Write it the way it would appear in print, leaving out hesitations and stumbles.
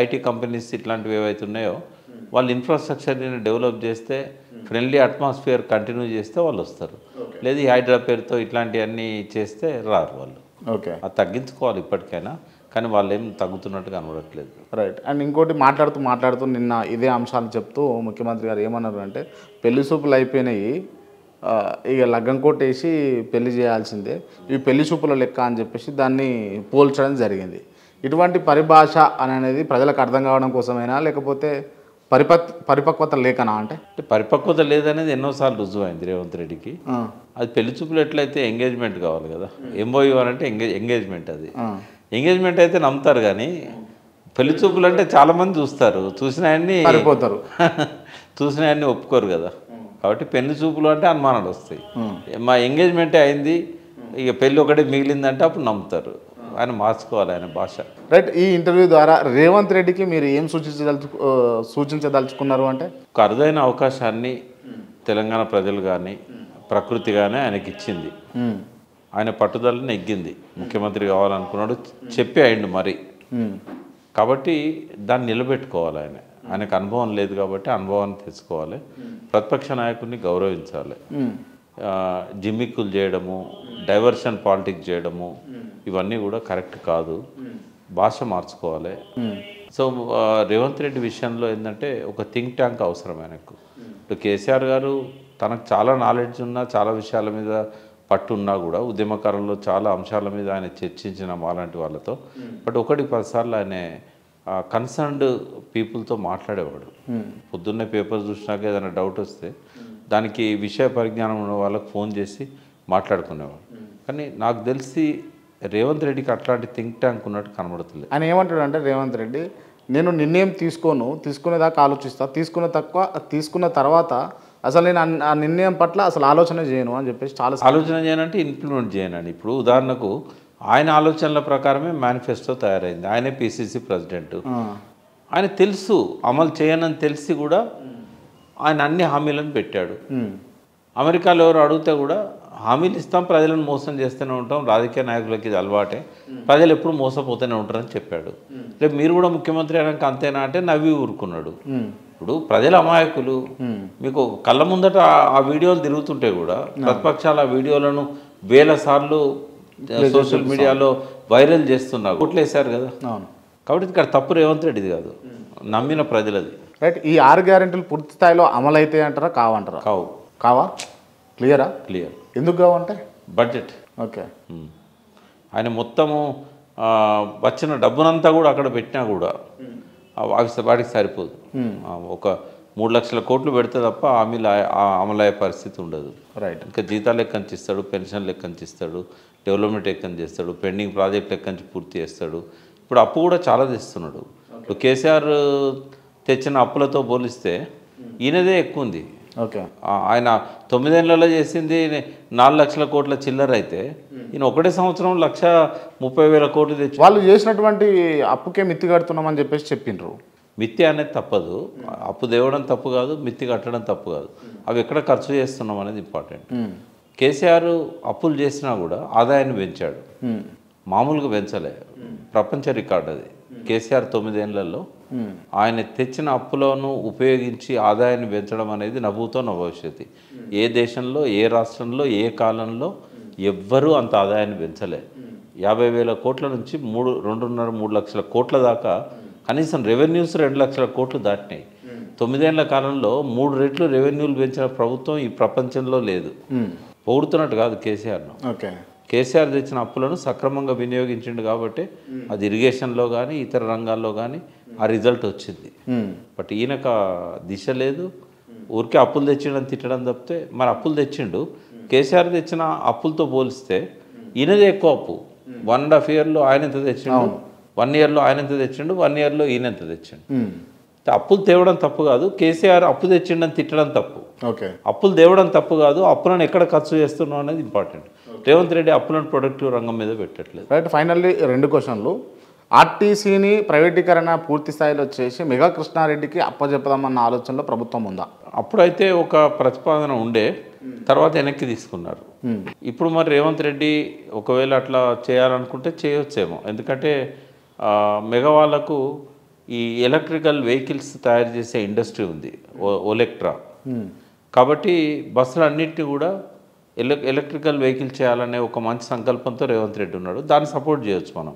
IT companies ఇట్లాంటివి ఏవైతే ఉన్నాయో వాళ్ళు ఇన్ఫ్రాస్ట్రక్చర్ని డెవలప్ చేస్తే ఫ్రెండ్లీ అట్మాస్ఫియర్ కంటిన్యూ చేస్తే వాళ్ళు వస్తారు. లేదు ఈ హైడ్రా పేరుతో ఇట్లాంటివన్నీ చేస్తే రారు వాళ్ళు. ఓకే, అది తగ్గించుకోవాలి ఇప్పటికైనా, కానీ వాళ్ళు ఏం తగ్గుతున్నట్టు కనబడట్లేదు. రైట్. అండ్ ఇంకోటి మాట్లాడుతూ నిన్న ఇదే అంశాలు చెప్తూ ముఖ్యమంత్రి గారు ఏమన్నారు అంటే పెళ్లి చూపులు అయిపోయినాయి, ఇక లగ్గం కొట్టేసి పెళ్లి చేయాల్సిందే, ఈ పెళ్లి చూపుల లెక్క అని చెప్పేసి దాన్ని పోల్చడం జరిగింది. ఇటువంటి పరిభాష అనేది ప్రజలకు అర్థం కావడం కోసమైనా లేకపోతే పరిపక్వత లేకనా? అంటే పరిపక్వత లేదనేది ఎన్నోసార్లు రుజువైంది రేవంత్ రెడ్డికి. అది పెళ్లి చూపులు ఎట్లయితే ఎంగేజ్మెంట్ కావాలి కదా, ఎంఓయూ అంటే ఎంగేజ్మెంట్. అది ఎంగేజ్మెంట్ అయితే నమ్ముతారు, కానీ పెళ్లి చూపులు అంటే చాలామంది చూస్తారు, చూసిన ఆయన్ని సరిపోతారు, చూసిన ఆయన్ని ఒప్పుకోరు కదా. కాబట్టి పెళ్లి చూపులు అంటే అనుమానాలు వస్తాయి. మా ఎంగేజ్మెంటే అయింది, ఇక పెళ్ళి ఒకటే మిగిలిందంటే అప్పుడు నమ్ముతారు. ఆయన మార్చుకోవాలి ఆయన భాష. రైట్. ఈ ఇంటర్వ్యూ ద్వారా రేవంత్ రెడ్డికి మీరు ఏం సూచించదలుచుకున్నారు అంటే ఒక అరుదైన అవకాశాన్ని తెలంగాణ ప్రజలు కానీ ప్రకృతి కానీ ఆయనకి ఇచ్చింది. ఆయన పట్టుదలని నెగ్గింది. ముఖ్యమంత్రి కావాలనుకున్నాడు, చెప్పి అయిండు మరి. కాబట్టి దాన్ని నిలబెట్టుకోవాలి. ఆయనకు అనుభవం లేదు కాబట్టి అనుభవాన్ని తెచ్చుకోవాలి. ప్రతిపక్ష నాయకుడిని గౌరవించాలి. జిమ్మిక్కులు చేయడము, డైవర్షన్ పాలిటిక్స్ చేయడము ఇవన్నీ కూడా కరెక్ట్ కాదు. భాష మార్చుకోవాలి. సో రేవంత్ రెడ్డి విషయంలో ఏంటంటే ఒక థింక్ ట్యాంక్ అవసరం ఆయనకు. ఇప్పుడు కేసీఆర్ గారు తనకు చాలా నాలెడ్జ్ ఉన్నా, చాలా విషయాల మీద పట్టున్నా కూడా ఉద్యమకాలంలో చాలా అంశాల మీద ఆయన చర్చించిన మాలాంటి వాళ్ళతో. బట్ 1-10 సార్లు ఆయన కన్సర్న్డ్ పీపుల్తో మాట్లాడేవాడు. పొద్దున్నే పేపర్ చూసినాక ఏదైనా డౌట్ వస్తే దానికి విషయ పరిజ్ఞానం ఉన్న వాళ్ళకి ఫోన్ చేసి మాట్లాడుకునేవాడు. కానీ నాకు తెలిసి రేవంత్ రెడ్డికి అట్లాంటి థింక్ ట్యాంక్ ఉన్నట్టు కనబడుతుంది. ఆయన ఏమంటాడు అంటే రేవంత్ రెడ్డి, నేను నిర్ణయం తీసుకునేదాకా ఆలోచిస్తా, తీసుకున్న తర్వాత అసలు నేను ఆ నిర్ణయం పట్ల అసలు ఆలోచన చేయను అని చెప్పేసి చాలా ఆలోచన చేయనంటే ఇంప్లిమెంట్ చేయనండి. ఇప్పుడు ఉదాహరణకు ఆయన ఆలోచనల ప్రకారమే మేనిఫెస్టో తయారైంది. ఆయనే పిసిసి ప్రెసిడెంట్. ఆయన తెలుసు అమలు చేయనని తెలిసి కూడా ఆయన అన్ని హామీలను పెట్టాడు. అమెరికాలో ఎవరు అడిగితే కూడా హామీలు ఇస్తాం, ప్రజలను మోసం చేస్తూనే ఉంటాం, రాజకీయ నాయకులకి ఇది అలవాటే, ప్రజలు ఎప్పుడు మోసపోతూనే ఉంటారని చెప్పాడు. రేపు మీరు కూడా ముఖ్యమంత్రి అయినాక అంతేనా అంటే నవ్వి ఊరుకున్నాడు. ఇప్పుడు ప్రజల అమాయకులు. మీకు కళ్ళ ముందట ఆ వీడియోలు తిరుగుతుంటే కూడా ప్రతిపక్షాలు ఆ వీడియోలను వేల సార్లు సోషల్ మీడియాలో వైరల్ చేస్తున్నారు, ఓట్లేసారు కదా. కాబట్టి ఇక్కడ తప్పు రేవంత్ రెడ్డిది కాదు, నమ్మిన ప్రజలది. రైట్. ఈ 6 గ్యారెంటీలు పూర్తి స్థాయిలో అమలు అవుతాయి అంటారా, కావంటారా? కావా? క్లియర్. ఎందుకు కావంటే బడ్జెట్. ఓకే. ఆయన మొత్తము వచ్చిన డబ్బునంతా కూడా అక్కడ పెట్టినా కూడా వాటికి సరిపోదు. ఒక 3 లక్షల కోట్లు పెడితే తప్ప హామీలు అమలయ్యే పరిస్థితి ఉండదు. రైట్. ఇంకా జీతాలు ఎక్కంచిస్తాడు, పెన్షన్లు ఎక్కంచిస్తాడు, డెవలప్మెంట్ ఎక్కంచిస్తాడు, పెండింగ్ ప్రాజెక్ట్ ఎక్కంచి పూర్తి చేస్తాడు. ఇప్పుడు అప్పు కూడా చాలా తెస్తున్నాడు. ఇప్పుడు కేసీఆర్ తెచ్చిన అప్పులతో పోలిస్తే ఈయనదే ఎక్కువ ఉంది. ఓకే. ఆయన 9 ఏళ్లలో చేసింది 4 లక్షల కోట్ల చిల్లర అయితే ఈయన ఒకటే సంవత్సరం 1,30,000 కోట్లు తెచ్చి వాళ్ళు చేసినటువంటి అప్పుకే మిత్తి కడుతున్నామని చెప్పేసి చెప్పిండ్రు. మిత్తి అనేది తప్పదు, అప్పు తేవడం తప్పు కాదు, మిత్తి కట్టడం తప్పు కాదు. అవి ఎక్కడ ఖర్చు చేస్తున్నాం అనేది ఇంపార్టెంట్. కేసీఆర్ అప్పులు చేసినా కూడా ఆదాయాన్ని పెంచాడు, మామూలుగా పెంచలే. ప్రపంచ రికార్డు అది. కేసీఆర్ 9 ఏళ్లలో ఆయన తెచ్చిన అప్పులను ఉపయోగించి ఆదాయాన్ని పెంచడం అనేది నవ్వుతో నభవిష్యత్తు. ఏ దేశంలో, ఏ రాష్ట్రంలో, ఏ కాలంలో ఎవ్వరూ అంత ఆదాయాన్ని పెంచలే. 50,000 కోట్ల నుంచి 2.5-3 లక్షల కోట్ల దాకా కనీసం రెవెన్యూస్ 2 లక్షల కోట్లు దాటినాయి. 9 ఏళ్ల కాలంలో 3 రెట్లు రెవెన్యూలు పెంచిన ప్రభుత్వం ఈ ప్రపంచంలో లేదు. పొగుడుతున్నట్టు కాదు కేసీఆర్ను. ఓకే. కేసీఆర్ తెచ్చిన అప్పులను సక్రమంగా వినియోగించిండు కాబట్టి అది ఇరిగేషన్లో కానీ ఇతర రంగాల్లో కానీ ఆ రిజల్ట్ వచ్చింది. బట్ ఈయనకు దిశ లేదు, ఊరికే అప్పులు తెచ్చిండని తిట్టడం తప్పితే. మరి అప్పులు తెచ్చిండు, కేసీఆర్ తెచ్చిన అప్పులతో పోలిస్తే ఈయనదే ఎక్కువ అప్పు. 1.5 ఇయర్లో ఆయన ఎంత తెచ్చిండు, 1 ఇయర్లో ఆయన ఎంత తెచ్చిండు, 1 ఇయర్లో ఈయన ఎంత తెచ్చిండు. అప్పులు తేవడం తప్పు కాదు, కేసీఆర్ అప్పు తెచ్చిండని తిట్టడం తప్పు. ఓకే. అప్పులు తేవడం తప్పు కాదు, అప్పులను ఎక్కడ ఖర్చు చేస్తున్నాం అనేది ఇంపార్టెంట్. రేవంత్ రెడ్డి అప్పులను ప్రొడక్టివ్ రంగం మీద పెట్టట్లేదు. రైట్. ఫైనల్లీ 2 క్వశ్చన్లు. ఆర్టీసీని ప్రైవేటీకరణ పూర్తి స్థాయిలో చేసి మెగా కృష్ణారెడ్డికి అప్పచెప్పదామన్న ఆలోచనలో ప్రభుత్వం ఉందా? అప్పుడైతే ఒక ప్రతిపాదన ఉండే, తర్వాత వెనక్కి తీసుకున్నారు. ఇప్పుడు మరి రేవంత్ రెడ్డి ఒకవేళ అట్లా చేయాలనుకుంటే చేయొచ్చేమో. ఎందుకంటే మెగా వాళ్ళకు ఈ ఎలక్ట్రికల్ వెహికల్స్ తయారు చేసే ఇండస్ట్రీ ఉంది, ఒలెక్ట్రా. కాబట్టి బస్సులు అన్నింటినీ కూడా ఎలక్ట్రికల్ వెహికల్ చేయాలనే ఒక మంచి సంకల్పంతో రేవంత్ రెడ్డి ఉన్నాడు. దాన్ని సపోర్ట్ చేయొచ్చు మనం.